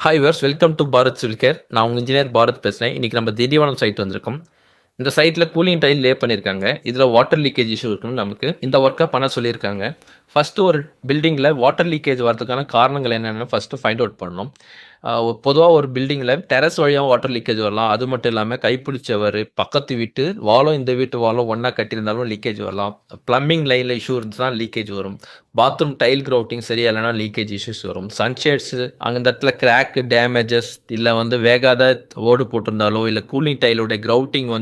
Hi wears, welcome to Bharat civil care. நான் உங்கள் engineer Bharat பேசுகிறேன். இன்றைக்கி நம்ம திண்டிவனம் சைட் வந்திருக்கோம். இந்த சைட்டில் கூலிங் டைல் லே பண்ணியிருக்காங்க. இதில் வாட்டர் லீக்கேஜ் இஷ்யூ இருக்குன்னு நமக்கு இந்த ஒர்க்கை பண்ண சொல்லியிருக்காங்க. ஃபஸ்ட்டு ஒரு பில்டிங்கில் வாட்டர் லீக்கேஜ் வரதுக்கான காரணங்கள் என்னென்னு ஃபஸ்ட்டு ஃபைண்ட் அவுட் பண்ணணும். பொதுவாக ஒரு பில்டிங்கில் டெரஸ் வழியாக வாட்டர் லீக்கேஜ் வரலாம். அது மட்டும் இல்லாமல் கைப்பிடிச்சவர் பக்கத்து வீட்டு வாலும் இந்த வீட்டு வாலும் ஒன்றா கட்டியிருந்தாலும் லீக்கேஜ் வரலாம். ப்ளம்பிங் லைனில் இஷ்யூ இருந்தால் லீக்கேஜ் வரும். பாத்ரூம் டைல் கிரவுட்டிங் சரியா இல்லைனா லீக்கேஜ் இஷ்யூஸ் வரும். சன்ஷேட்ஸு அங்கே இந்த இடத்துல கிராக்கு டேமேஜஸ் இல்லை வேகாத ஓடு போட்டிருந்தாலோ இல்லை கூலிங் டைலோடைய கிரவுட்டிங்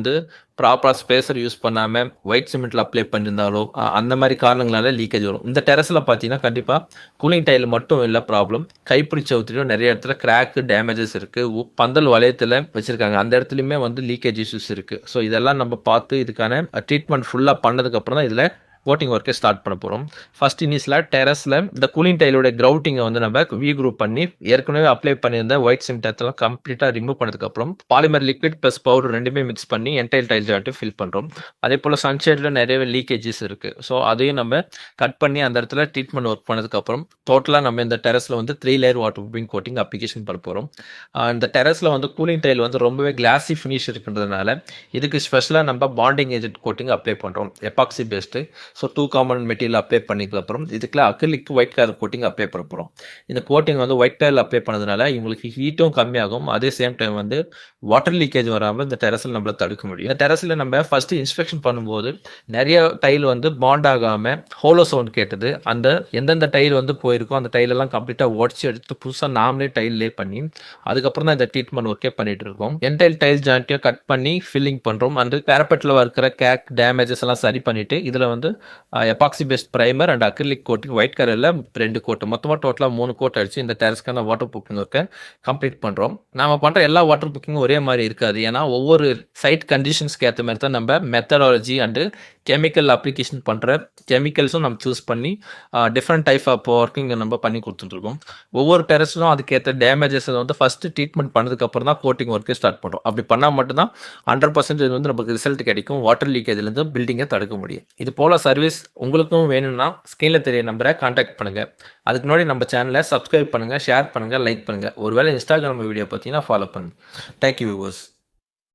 ப்ராப்பராக ஸ்பேசர் யூஸ் பண்ணாமல் ஒயிட் சிமெண்ட்டில் அப்ளை பண்ணியிருந்தாலோ அந்த மாதிரி காரணங்களால லீக்கேஜ் வரும். இந்த டெரஸில் பார்த்தீங்கன்னா கண்டிப்பாக கூலிங் டைல் மட்டும் இல்லை ப்ராப்ளம். கைப்பிடிச்ச ஊற்றிலும் நிறைய இடத்துல கிராக்கு டேமேஜஸ் இருக்குது. பந்தல் வளையத்தில் வச்சுருக்காங்க, அந்த இடத்துலையுமே லீக்கேஜ் இஷ்யூஸ் இருக்குது. ஸோ இதெல்லாம் நம்ம பார்த்து இதுக்கான ட்ரீட்மெண்ட் ஃபுல்லாக பண்ணதுக்கப்புறம் தான் இதில் கோட்டிங் ஒர்க்கே ஸ்டார்ட் பண்ண போகிறோம். ஃபர்ஸ்ட் இனிஷியலாக டெரஸில் இந்த கூலிங் டைலோட கிரவுட்டிங்கை நம்ம வி குரூப் பண்ணி ஏற்கனவே அப்ளை பண்ணியிருந்த ஒயிட் சிமெண்ட் எல்லாம் கம்ப்ளீட்டாக ரிமூவ் பண்ணதுக்கப்புறம் பாலிமர் லிக்விட் ப்ளஸ் பவுடர் ரெண்டுமே மிக்ஸ் பண்ணி என்டைல் டைல் ஜாயிண்ட்டு ஃபில் பண்ணுறோம். அதே போல் சன்ஷேடில் நிறைய லீக்கேஜஸ் இருக்குது. ஸோ அதையும் நம்ம கட் பண்ணி அந்த இடத்துல ட்ரீட்மெண்ட் ஒர்க் பண்ணதுக்கப்புறம் டோட்டலாக நம்ம இந்த டெரஸில் 3 layer water proofing coating application பண்ண போகிறோம். இந்த டெரஸில் கூலிங் டைல் ரொம்பவே கிளாஸி ஃபினிஷ் இருக்குன்றதுனால இதுக்கு ஸ்பெஷலாக நம்ம பாண்டிங் ஏஜென்ட் கோட்டிங் அப்ளை பண்ணுறோம், epoxy based. So 2 common material apply பண்ணிக்கப்புறம் இதுக்குள்ள acrylic white colour coating apply பண்ண போகிறோம். இந்த கோட்டிங் ஒயிட் கலர் அப்ளை பண்ணதுனால இவங்களுக்கு ஹீட்டும் கம்மியாகும். அதே சேம் டைம் வாட்டர் லீக்கேஜ் வராமல் இந்த டெரஸில் நம்மள தடுக்க முடியும். இந்த டெரஸில் நம்ம ஃபஸ்ட்டு இன்ஸ்பெக்ஷன் பண்ணும்போது நிறைய டைல் பாண்ட் ஆகாமல் ஹோலோ சவுண்ட் கேட்டது. அந்த எந்தெந்த டைல் போயிருக்கோ அந்த டைலெல்லாம் கம்ப்ளீட்டாக உடச்சி எடுத்து புதுசாக நாமளே டைல் லே பண்ணி அதுக்கப்புறம் தான் இந்த ட்ரீட்மெண்ட் ஒர்க்கே பண்ணிட்டு இருக்கோம். என்டைல் டைல் ஜாயிண்ட்டையும் கட் பண்ணி ஃபில்லிங் பண்ணுறோம். அந்த பேரப்பெட்டில் இருக்கிற கேக் டேமேஜஸ் எல்லாம் சரி பண்ணிவிட்டு இதில் epoxy paste primer and acrylic coating white கலரில் 2 கோட்டு மொத்தமாக டோட்டலாக 3 கோட் அடிச்சு இந்த டெரஸ்க்கான வாட்டர் ப்ரூஃபிங் ஒர்க்கை கம்ப்ளீட் பண்ணுறோம். நம்ம பண்ணுற எல்லா வாட்டர் ப்ரூஃபிங்கும் ஒரே மாதிரி இருக்காது. ஏன்னா ஒவ்வொரு சைட் கண்டிஷன்ஸ்க்கு ஏற்ற மாதிரி தான் நம்ம மெத்தடாலஜி அண்டு கெமிக்கல் அப்ளிகேஷன் பண்ணுற கெமிக்கல்ஸும் நம்ம சூஸ் பண்ணி டிஃப்ரெண்ட் டைப் ஆஃப் ஒர்க்கிங் நம்ம பண்ணி கொடுத்துட்ருக்கோம். ஒவ்வொரு டெரஸும் அதுக்கேற்ற டேமேஜஸ் ஃபஸ்ட்டு ட்ரீட்மெண்ட் பண்ணதுக்கப்புறம் தான் கோட்டிங் ஒர்க்கே ஸ்டார்ட் பண்ணுறோம். அப்படி பண்ணால் மட்டும்தான் 100% நமக்கு ரிசல்ட் கிடைக்கும். வாட்டர் லீக்கேஜ்லேருந்து பில்டிங்கை தடுக்க முடியும். இது போல் சர்வீஸ் உங்களுக்கும் வேணும்னா ஸ்க்ரீனில் தெரிய நம்பரை கான்டாக்ட் பண்ணுங்கள். அதுக்கு முன்னாடி நம்ம சேனலை சப்ஸ்கிரைப் பண்ணுங்கள், ஷேர் பண்ணுங்கள், லைக் பண்ணுங்கள். ஒருவேளை இன்ஸ்டாகிராம் வீடியோ பார்த்தீங்கன்னா ஃபாலோ பண்ணுங்கள். Thank you viewers.